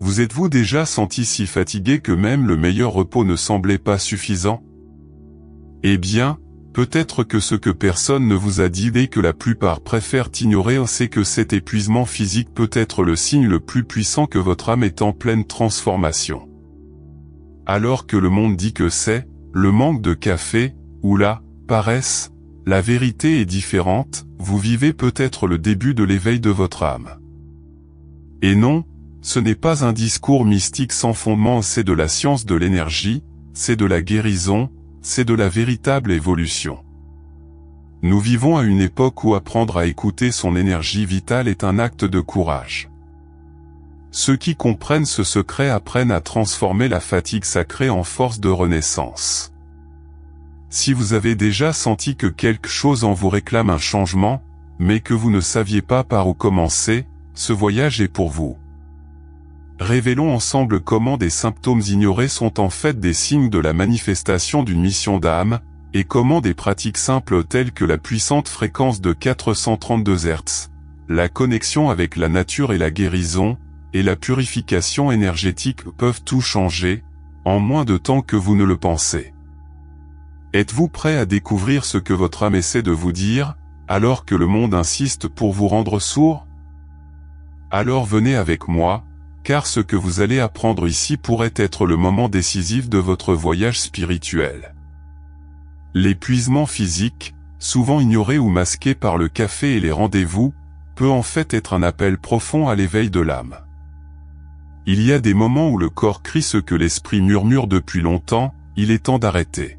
Vous êtes-vous déjà senti si fatigué que même le meilleur repos ne semblait pas suffisant? Eh bien, peut-être que ce que personne ne vous a dit et que la plupart préfèrent ignorer, c'est que cet épuisement physique peut être le signe le plus puissant que votre âme est en pleine transformation. Alors que le monde dit que c'est le manque de café, ou la paresse, la vérité est différente, vous vivez peut-être le début de l'éveil de votre âme. Et non, ce n'est pas un discours mystique sans fondement, c'est de la science de l'énergie, c'est de la guérison, c'est de la véritable évolution. Nous vivons à une époque où apprendre à écouter son énergie vitale est un acte de courage. Ceux qui comprennent ce secret apprennent à transformer la fatigue sacrée en force de renaissance. Si vous avez déjà senti que quelque chose en vous réclame un changement, mais que vous ne saviez pas par où commencer, ce voyage est pour vous. Révélons ensemble comment des symptômes ignorés sont en fait des signes de la manifestation d'une mission d'âme, et comment des pratiques simples telles que la puissante fréquence de 432 Hz, la connexion avec la nature et la guérison, et la purification énergétique peuvent tout changer, en moins de temps que vous ne le pensez. Êtes-vous prêt à découvrir ce que votre âme essaie de vous dire, alors que le monde insiste pour vous rendre sourd? Alors venez avec moi, car ce que vous allez apprendre ici pourrait être le moment décisif de votre voyage spirituel. L'épuisement physique, souvent ignoré ou masqué par le café et les rendez-vous, peut en fait être un appel profond à l'éveil de l'âme. Il y a des moments où le corps crie ce que l'esprit murmure depuis longtemps, il est temps d'arrêter.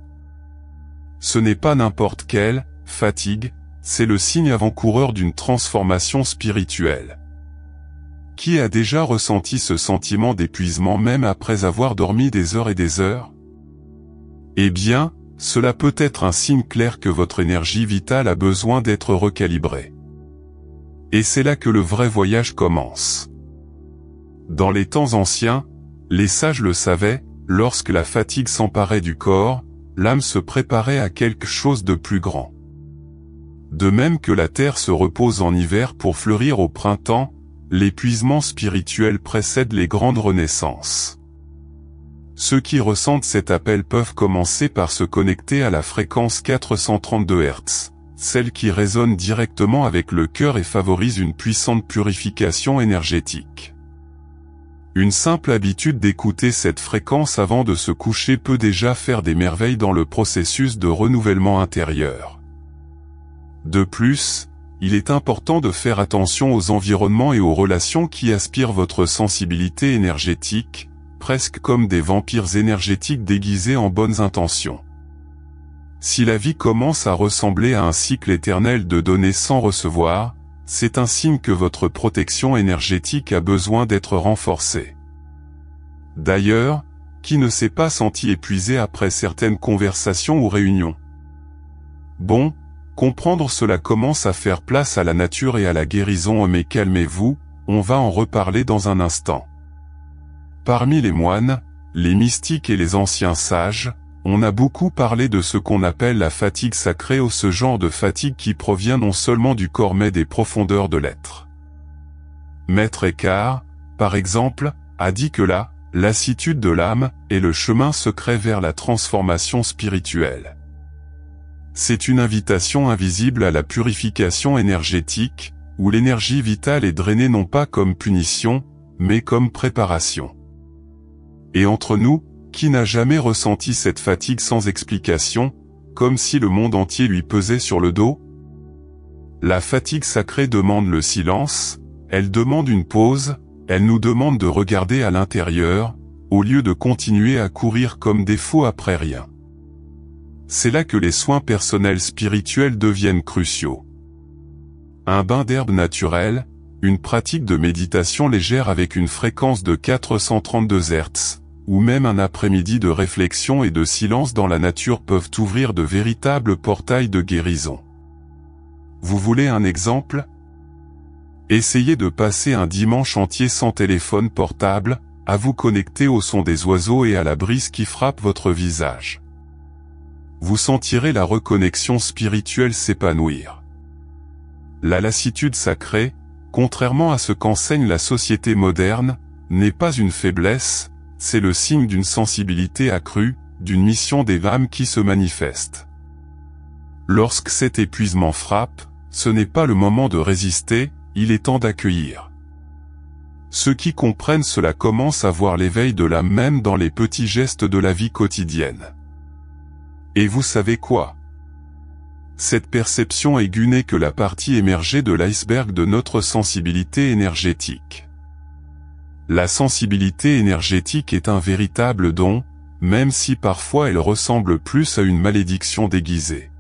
Ce n'est pas n'importe quelle fatigue, c'est le signe avant-coureur d'une transformation spirituelle. Qui a déjà ressenti ce sentiment d'épuisement même après avoir dormi des heures et des heures? Eh bien, cela peut être un signe clair que votre énergie vitale a besoin d'être recalibrée. Et c'est là que le vrai voyage commence. Dans les temps anciens, les sages le savaient, lorsque la fatigue s'emparait du corps, l'âme se préparait à quelque chose de plus grand. De même que la terre se repose en hiver pour fleurir au printemps, l'épuisement spirituel précède les grandes renaissances. Ceux qui ressentent cet appel peuvent commencer par se connecter à la fréquence 432 Hz, celle qui résonne directement avec le cœur et favorise une puissante purification énergétique. Une simple habitude d'écouter cette fréquence avant de se coucher peut déjà faire des merveilles dans le processus de renouvellement intérieur. De plus, il est important de faire attention aux environnements et aux relations qui aspirent votre sensibilité énergétique, presque comme des vampires énergétiques déguisés en bonnes intentions. Si la vie commence à ressembler à un cycle éternel de donner sans recevoir, c'est un signe que votre protection énergétique a besoin d'être renforcée. D'ailleurs, qui ne s'est pas senti épuisé après certaines conversations ou réunions? Bon, comprendre cela commence à faire place à la nature et à la guérison, mais calmez-vous, on va en reparler dans un instant. Parmi les moines, les mystiques et les anciens sages, on a beaucoup parlé de ce qu'on appelle la fatigue sacrée ou ce genre de fatigue qui provient non seulement du corps mais des profondeurs de l'être. Maître Eckhart, par exemple, a dit que la lassitude de l'âme est le chemin secret vers la transformation spirituelle. C'est une invitation invisible à la purification énergétique, où l'énergie vitale est drainée non pas comme punition, mais comme préparation. Et entre nous, qui n'a jamais ressenti cette fatigue sans explication, comme si le monde entier lui pesait sur le dos? La fatigue sacrée demande le silence, elle demande une pause, elle nous demande de regarder à l'intérieur, au lieu de continuer à courir comme des fous après rien. C'est là que les soins personnels spirituels deviennent cruciaux. Un bain d'herbe naturelle, une pratique de méditation légère avec une fréquence de 432 Hz, ou même un après-midi de réflexion et de silence dans la nature peuvent ouvrir de véritables portails de guérison. Vous voulez un exemple? Essayez de passer un dimanche entier sans téléphone portable, à vous connecter au son des oiseaux et à la brise qui frappe votre visage. Vous sentirez la reconnexion spirituelle s'épanouir. La lassitude sacrée, contrairement à ce qu'enseigne la société moderne, n'est pas une faiblesse, c'est le signe d'une sensibilité accrue, d'une mission des âmes qui se manifeste. Lorsque cet épuisement frappe, ce n'est pas le moment de résister, il est temps d'accueillir. Ceux qui comprennent cela commencent à voir l'éveil de l'âme même dans les petits gestes de la vie quotidienne. Et vous savez quoi? Cette perception aiguë n'est que la partie émergée de l'iceberg de notre sensibilité énergétique. La sensibilité énergétique est un véritable don, même si parfois elle ressemble plus à une malédiction déguisée.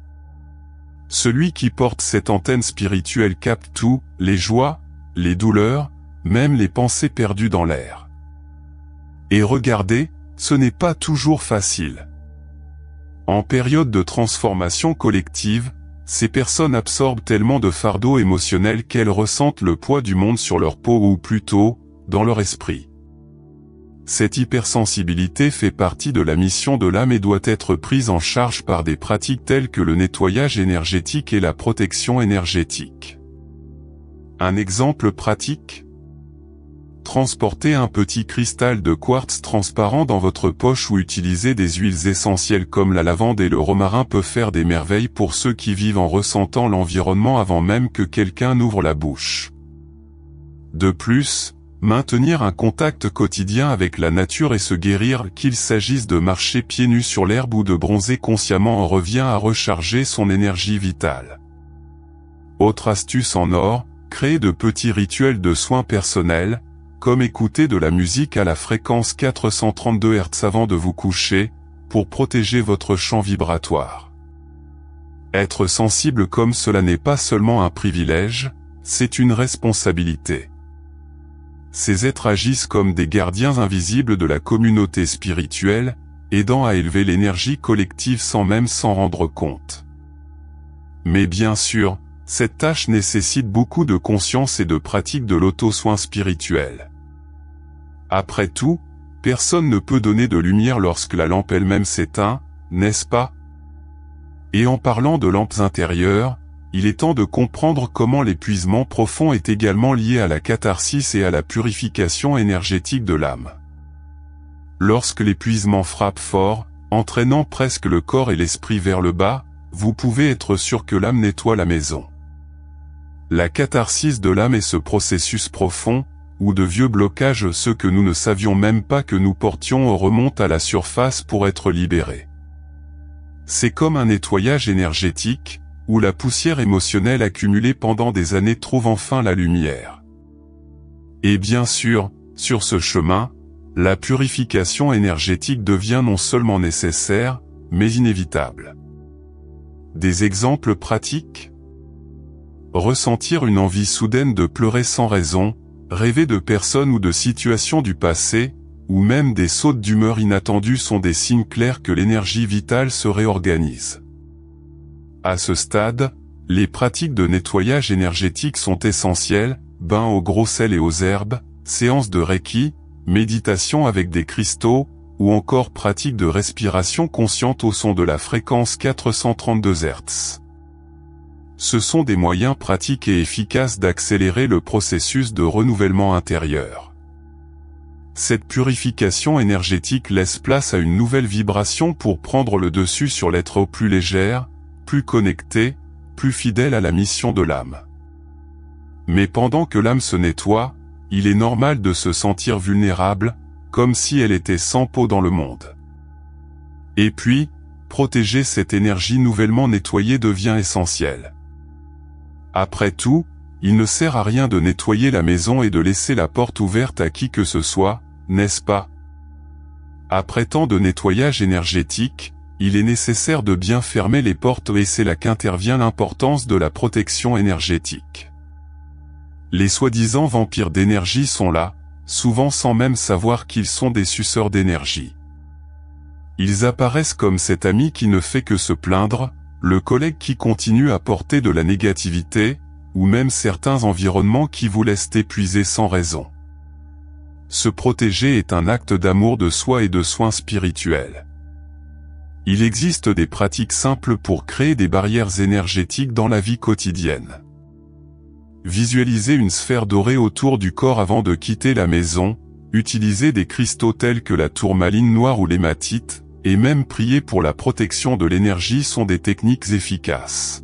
Celui qui porte cette antenne spirituelle capte tout, les joies, les douleurs, même les pensées perdues dans l'air. Et regardez, ce n'est pas toujours facile. En période de transformation collective, ces personnes absorbent tellement de fardeaux émotionnels qu'elles ressentent le poids du monde sur leur peau ou plutôt, dans leur esprit. Cette hypersensibilité fait partie de la mission de l'âme et doit être prise en charge par des pratiques telles que le nettoyage énergétique et la protection énergétique. Un exemple pratique ? Transportez un petit cristal de quartz transparent dans votre poche ou utilisez des huiles essentielles comme la lavande et le romarin peut faire des merveilles pour ceux qui vivent en ressentant l'environnement avant même que quelqu'un n'ouvre la bouche. De plus, maintenir un contact quotidien avec la nature et se guérir, qu'il s'agisse de marcher pieds nus sur l'herbe ou de bronzer consciemment, en revient à recharger son énergie vitale. Autre astuce en or, créer de petits rituels de soins personnels, comme écouter de la musique à la fréquence 432 Hz avant de vous coucher, pour protéger votre champ vibratoire. Être sensible comme cela n'est pas seulement un privilège, c'est une responsabilité. Ces êtres agissent comme des gardiens invisibles de la communauté spirituelle, aidant à élever l'énergie collective sans même s'en rendre compte. Mais bien sûr, cette tâche nécessite beaucoup de conscience et de pratique de l'auto-soin spirituel. Après tout, personne ne peut donner de lumière lorsque la lampe elle-même s'éteint, n'est-ce pas? Et en parlant de lampes intérieures, il est temps de comprendre comment l'épuisement profond est également lié à la catharsis et à la purification énergétique de l'âme. Lorsque l'épuisement frappe fort, entraînant presque le corps et l'esprit vers le bas, vous pouvez être sûr que l'âme nettoie la maison. La catharsis de l'âme est ce processus profond, où de vieux blocages, ceux que nous ne savions même pas que nous portions, remontent à la surface pour être libérés. C'est comme un nettoyage énergétique, où la poussière émotionnelle accumulée pendant des années trouve enfin la lumière. Et bien sûr, sur ce chemin, la purification énergétique devient non seulement nécessaire, mais inévitable. Des exemples pratiques ? Ressentir une envie soudaine de pleurer sans raison, rêver de personnes ou de situations du passé, ou même des sautes d'humeur inattendues sont des signes clairs que l'énergie vitale se réorganise. À ce stade, les pratiques de nettoyage énergétique sont essentielles, bains au gros sel et aux herbes, séances de Reiki, méditation avec des cristaux, ou encore pratiques de respiration consciente au son de la fréquence 432 Hz. Ce sont des moyens pratiques et efficaces d'accélérer le processus de renouvellement intérieur. Cette purification énergétique laisse place à une nouvelle vibration pour prendre le dessus sur l'être plus légère, plus connecté, plus fidèle à la mission de l'âme. Mais pendant que l'âme se nettoie, il est normal de se sentir vulnérable, comme si elle était sans peau dans le monde. Et puis, protéger cette énergie nouvellement nettoyée devient essentiel. Après tout, il ne sert à rien de nettoyer la maison et de laisser la porte ouverte à qui que ce soit, n'est-ce pas? Après tant de nettoyage énergétique, il est nécessaire de bien fermer les portes et c'est là qu'intervient l'importance de la protection énergétique. Les soi-disant vampires d'énergie sont là, souvent sans même savoir qu'ils sont des suceurs d'énergie. Ils apparaissent comme cet ami qui ne fait que se plaindre, le collègue qui continue à porter de la négativité, ou même certains environnements qui vous laissent épuiser sans raison. Se protéger est un acte d'amour de soi et de soins spirituels. Il existe des pratiques simples pour créer des barrières énergétiques dans la vie quotidienne. Visualisez une sphère dorée autour du corps avant de quitter la maison, utilisez des cristaux tels que la tourmaline noire ou l'hématite, et même prier pour la protection de l'énergie sont des techniques efficaces.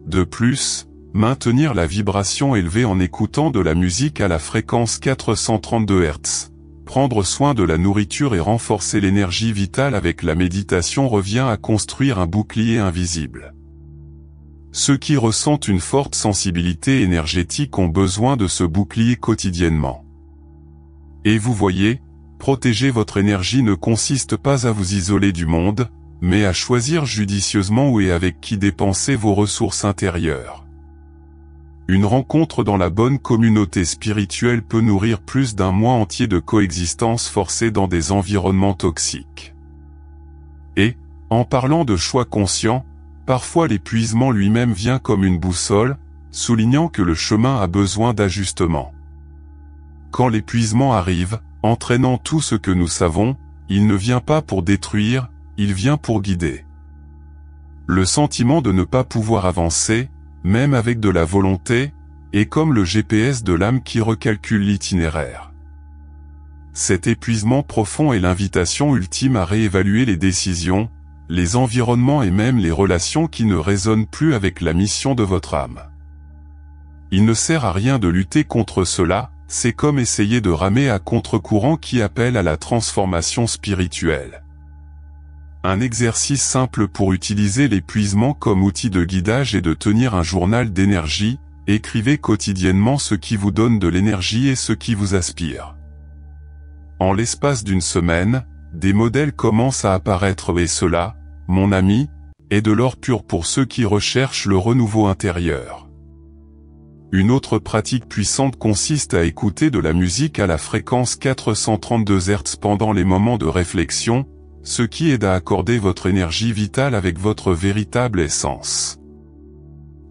De plus, maintenir la vibration élevée en écoutant de la musique à la fréquence 432 Hz, prendre soin de la nourriture et renforcer l'énergie vitale avec la méditation revient à construire un bouclier invisible. Ceux qui ressentent une forte sensibilité énergétique ont besoin de ce bouclier quotidiennement. Et vous voyez, protéger votre énergie ne consiste pas à vous isoler du monde, mais à choisir judicieusement où et avec qui dépenser vos ressources intérieures. Une rencontre dans la bonne communauté spirituelle peut nourrir plus d'un mois entier de coexistence forcée dans des environnements toxiques. Et, en parlant de choix conscients, parfois l'épuisement lui-même vient comme une boussole, soulignant que le chemin a besoin d'ajustement. Quand l'épuisement arrive, entraînant tout ce que nous savons, il ne vient pas pour détruire, il vient pour guider. Le sentiment de ne pas pouvoir avancer, même avec de la volonté, est comme le GPS de l'âme qui recalcule l'itinéraire. Cet épuisement profond est l'invitation ultime à réévaluer les décisions, les environnements et même les relations qui ne résonnent plus avec la mission de votre âme. Il ne sert à rien de lutter contre cela, c'est comme essayer de ramer à contre-courant qui appelle à la transformation spirituelle. Un exercice simple pour utiliser l'épuisement comme outil de guidage est de tenir un journal d'énergie, écrivez quotidiennement ce qui vous donne de l'énergie et ce qui vous aspire. En l'espace d'une semaine, des modèles commencent à apparaître et cela, mon ami, est de l'or pur pour ceux qui recherchent le renouveau intérieur. Une autre pratique puissante consiste à écouter de la musique à la fréquence 432 Hz pendant les moments de réflexion, ce qui aide à accorder votre énergie vitale avec votre véritable essence.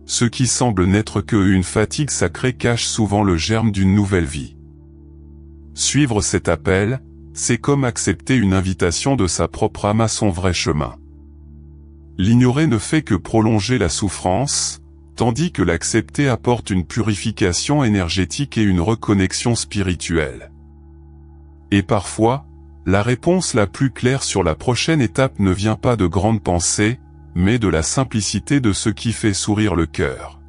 Ce qui semble n'être qu'une fatigue sacrée cache souvent le germe d'une nouvelle vie. Suivre cet appel, c'est comme accepter une invitation de sa propre âme à son vrai chemin. L'ignorer ne fait que prolonger la souffrance, tandis que l'accepter apporte une purification énergétique et une reconnexion spirituelle. Et parfois, la réponse la plus claire sur la prochaine étape ne vient pas de grandes pensées, mais de la simplicité de ce qui fait sourire le cœur.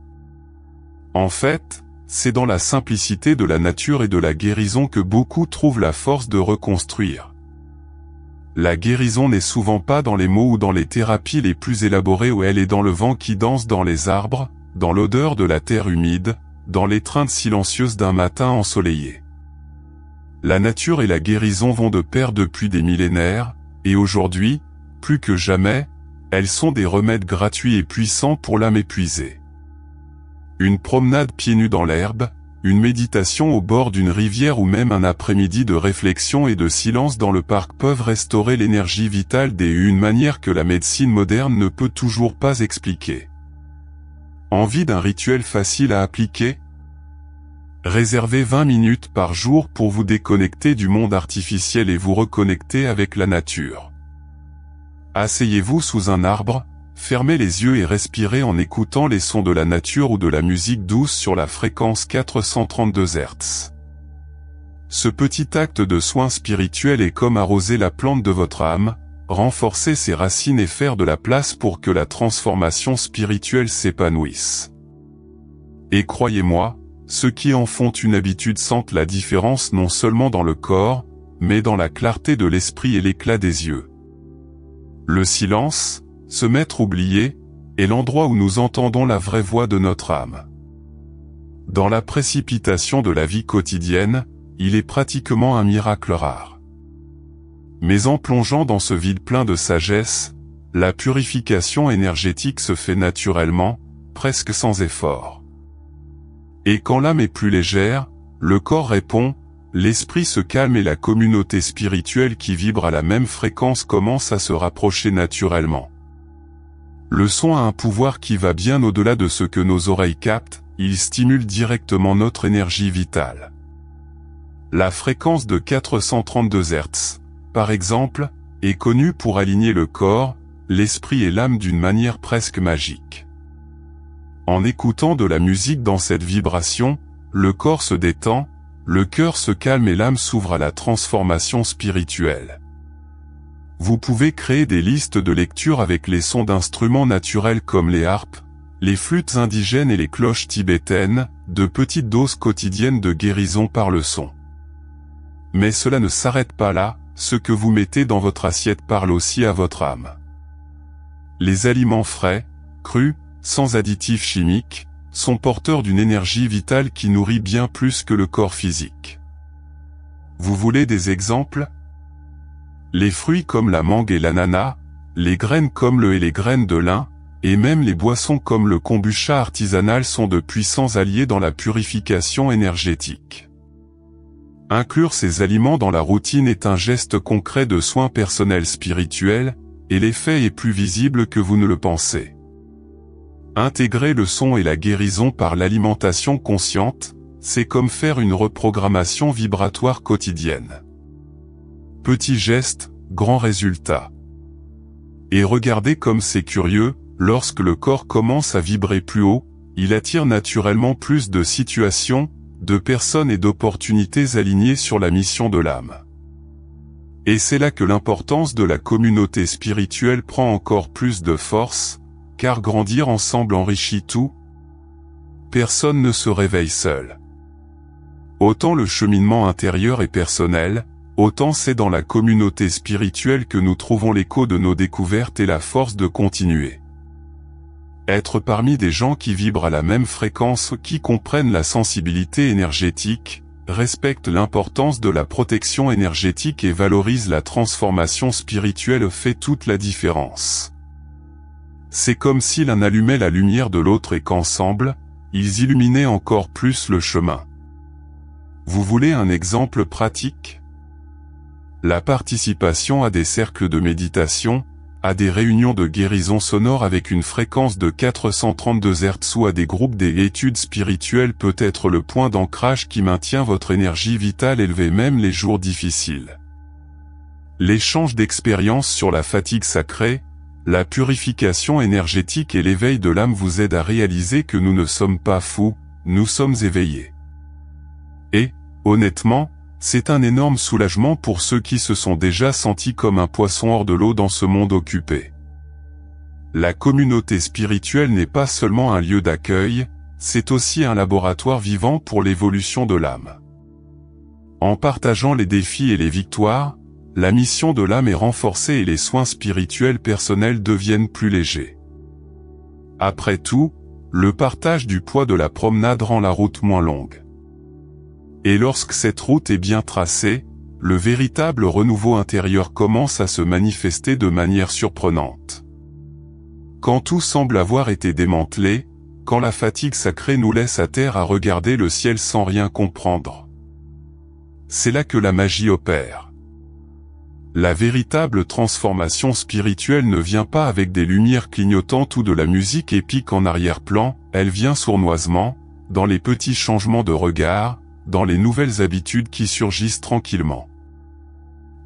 En fait, c'est dans la simplicité de la nature et de la guérison que beaucoup trouvent la force de reconstruire. La guérison n'est souvent pas dans les mots ou dans les thérapies les plus élaborées où elle est dans le vent qui danse dans les arbres, dans l'odeur de la terre humide, dans l'étreinte silencieuse d'un matin ensoleillé. La nature et la guérison vont de pair depuis des millénaires, et aujourd'hui, plus que jamais, elles sont des remèdes gratuits et puissants pour l'âme épuisée. Une promenade pieds nus dans l'herbe, une méditation au bord d'une rivière ou même un après-midi de réflexion et de silence dans le parc peuvent restaurer l'énergie vitale d'une manière que la médecine moderne ne peut toujours pas expliquer. Envie d'un rituel facile à appliquer ? Réservez 20 minutes par jour pour vous déconnecter du monde artificiel et vous reconnecter avec la nature. Asseyez-vous sous un arbre, fermez les yeux et respirez en écoutant les sons de la nature ou de la musique douce sur la fréquence 432 Hz. Ce petit acte de soin spirituel est comme arroser la plante de votre âme, renforcer ses racines et faire de la place pour que la transformation spirituelle s'épanouisse. Et croyez-moi, ceux qui en font une habitude sentent la différence non seulement dans le corps, mais dans la clarté de l'esprit et l'éclat des yeux. Le silence, se mettre oublié, est l'endroit où nous entendons la vraie voix de notre âme. Dans la précipitation de la vie quotidienne, il est pratiquement un miracle rare. Mais en plongeant dans ce vide plein de sagesse, la purification énergétique se fait naturellement, presque sans effort. Et quand l'âme est plus légère, le corps répond, l'esprit se calme et la communauté spirituelle qui vibre à la même fréquence commence à se rapprocher naturellement. Le son a un pouvoir qui va bien au-delà de ce que nos oreilles captent, il stimule directement notre énergie vitale. La fréquence de 432 Hz, par exemple, est connue pour aligner le corps, l'esprit et l'âme d'une manière presque magique. En écoutant de la musique dans cette vibration, le corps se détend, le cœur se calme et l'âme s'ouvre à la transformation spirituelle. Vous pouvez créer des listes de lecture avec les sons d'instruments naturels comme les harpes, les flûtes indigènes et les cloches tibétaines, de petites doses quotidiennes de guérison par le son. Mais cela ne s'arrête pas là, ce que vous mettez dans votre assiette parle aussi à votre âme. Les aliments frais, crus, sans additifs chimiques, sont porteurs d'une énergie vitale qui nourrit bien plus que le corps physique. Vous voulez des exemples? Les fruits comme la mangue et l'ananas, les graines comme le et les graines de lin, et même les boissons comme le kombucha artisanal sont de puissants alliés dans la purification énergétique. Inclure ces aliments dans la routine est un geste concret de soins personnels spirituels, et l'effet est plus visible que vous ne le pensez. Intégrer le son et la guérison par l'alimentation consciente, c'est comme faire une reprogrammation vibratoire quotidienne. Petit geste, grand résultat. Et regardez comme c'est curieux, lorsque le corps commence à vibrer plus haut, il attire naturellement plus de situations, de personnes et d'opportunités alignées sur la mission de l'âme. Et c'est là que l'importance de la communauté spirituelle prend encore plus de force, car grandir ensemble enrichit tout. Personne ne se réveille seul. Autant le cheminement intérieur est personnel, autant c'est dans la communauté spirituelle que nous trouvons l'écho de nos découvertes et la force de continuer. Être parmi des gens qui vibrent à la même fréquence, qui comprennent la sensibilité énergétique, respectent l'importance de la protection énergétique et valorisent la transformation spirituelle fait toute la différence. C'est comme si l'un allumait la lumière de l'autre et qu'ensemble, ils illuminaient encore plus le chemin. Vous voulez un exemple pratique? La participation à des cercles de méditation, à des réunions de guérison sonore avec une fréquence de 432 Hz ou à des groupes d'études spirituelles peut être le point d'ancrage qui maintient votre énergie vitale élevée même les jours difficiles. L'échange d'expériences sur la fatigue sacrée, la purification énergétique et l'éveil de l'âme vous aident à réaliser que nous ne sommes pas fous, nous sommes éveillés. Et, honnêtement, c'est un énorme soulagement pour ceux qui se sont déjà sentis comme un poisson hors de l'eau dans ce monde occupé. La communauté spirituelle n'est pas seulement un lieu d'accueil, c'est aussi un laboratoire vivant pour l'évolution de l'âme. En partageant les défis et les victoires, la mission de l'âme est renforcée et les soins spirituels personnels deviennent plus légers. Après tout, le partage du poids de la promenade rend la route moins longue. Et lorsque cette route est bien tracée, le véritable renouveau intérieur commence à se manifester de manière surprenante. Quand tout semble avoir été démantelé, quand la fatigue sacrée nous laisse à terre à regarder le ciel sans rien comprendre. C'est là que la magie opère. La véritable transformation spirituelle ne vient pas avec des lumières clignotantes ou de la musique épique en arrière-plan, elle vient sournoisement, dans les petits changements de regard, dans les nouvelles habitudes qui surgissent tranquillement.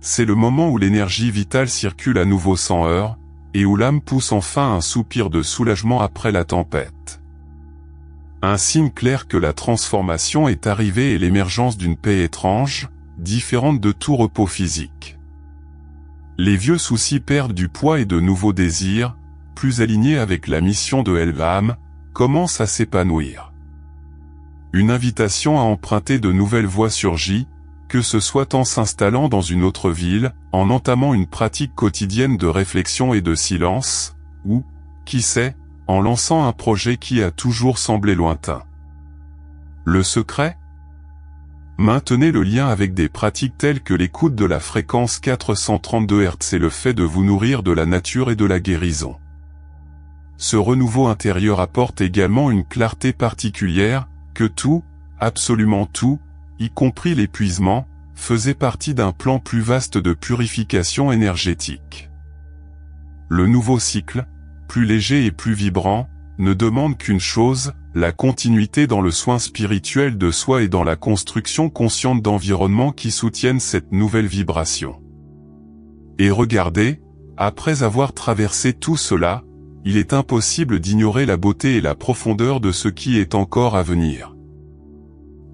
C'est le moment où l'énergie vitale circule à nouveau sans heurts, et où l'âme pousse enfin un soupir de soulagement après la tempête. Un signe clair que la transformation est arrivée et l'émergence d'une paix étrange, différente de tout repos physique. Les vieux soucis perdent du poids et de nouveaux désirs, plus alignés avec la mission de l'âme, commencent à s'épanouir. Une invitation à emprunter de nouvelles voies surgit, que ce soit en s'installant dans une autre ville, en entamant une pratique quotidienne de réflexion et de silence, ou, qui sait, en lançant un projet qui a toujours semblé lointain. Le secret? Maintenez le lien avec des pratiques telles que l'écoute de la fréquence 432 Hz et le fait de vous nourrir de la nature et de la guérison. Ce renouveau intérieur apporte également une clarté particulière, que tout, absolument tout, y compris l'épuisement, faisait partie d'un plan plus vaste de purification énergétique. Le nouveau cycle, plus léger et plus vibrant, ne demande qu'une chose, la continuité dans le soin spirituel de soi et dans la construction consciente d'environnements qui soutiennent cette nouvelle vibration. Et regardez, après avoir traversé tout cela, il est impossible d'ignorer la beauté et la profondeur de ce qui est encore à venir.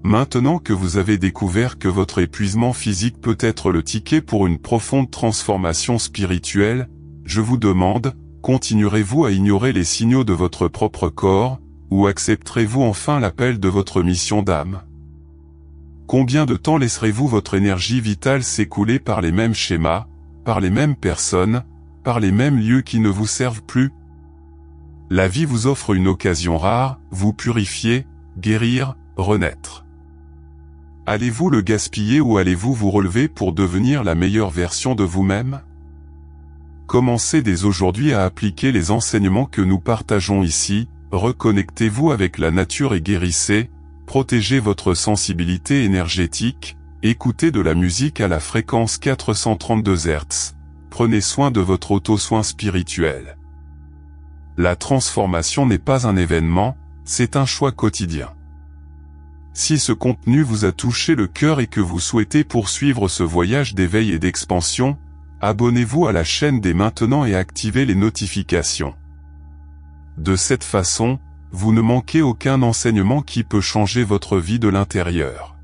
Maintenant que vous avez découvert que votre épuisement physique peut être le ticket pour une profonde transformation spirituelle, je vous demande, continuerez-vous à ignorer les signaux de votre propre corps, ou accepterez-vous enfin l'appel de votre mission d'âme? Combien de temps laisserez-vous votre énergie vitale s'écouler par les mêmes schémas, par les mêmes personnes, par les mêmes lieux qui ne vous servent plus? La vie vous offre une occasion rare, vous purifier, guérir, renaître. Allez-vous le gaspiller ou allez-vous vous relever pour devenir la meilleure version de vous-même? Commencez dès aujourd'hui à appliquer les enseignements que nous partageons ici, reconnectez-vous avec la nature et guérissez, protégez votre sensibilité énergétique, écoutez de la musique à la fréquence 432 Hz, prenez soin de votre auto-soin spirituel. La transformation n'est pas un événement, c'est un choix quotidien. Si ce contenu vous a touché le cœur et que vous souhaitez poursuivre ce voyage d'éveil et d'expansion, abonnez-vous à la chaîne dès maintenant et activez les notifications. De cette façon, vous ne manquez aucun enseignement qui peut changer votre vie de l'intérieur.